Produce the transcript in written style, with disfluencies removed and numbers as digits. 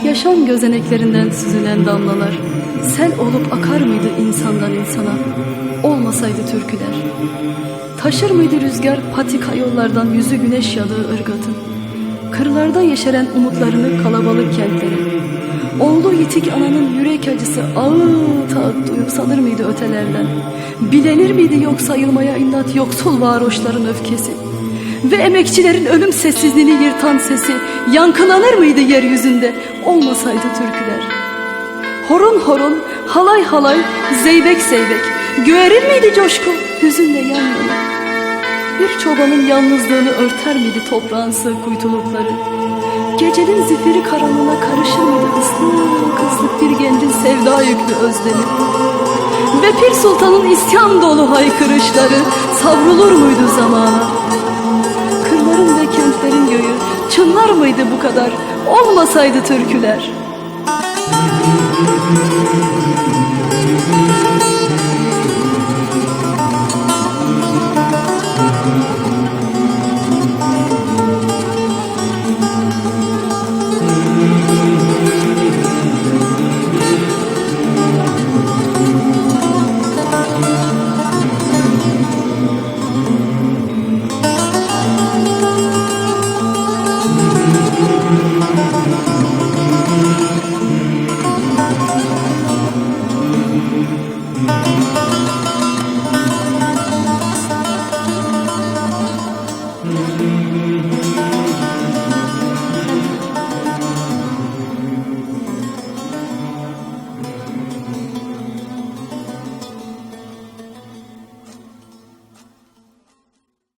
Yaşam gözeneklerinden süzülen damlalar sel olup akar mıydı insandan insana, olmasaydı türküler? Taşır mıydı rüzgar patika yollardan yüzü güneş yadığı ırgatın? Kırlarda yeşeren umutlarını kalabalık kentlere. Oğlu yitik ananın yürek acısı ağıt ağıt duyup sanır mıydı ötelerden? Bilenir miydi yok sayılmaya inat yoksul varoşların öfkesi? Ve emekçilerin ölüm sessizliğini yırtan sesi yankılanır mıydı yeryüzünde, olmasaydı türküler? Horon horon, halay halay, zeybek zeybek, güverir miydi coşku hüzünle yan yana? Bir çobanın yalnızlığını örter miydi toprağın sığ kuytulukları? Gecenin zifiri karanlığına karışır mıydı ıslık ıslık bir gencin sevda yüklü özlemi? Ve Pir Sultan'ın isyan dolu haykırışları savrulur muydu zamana? Kırların ve kentlerin göğü çınlar mıydı bu kadar, olmasaydı türküler?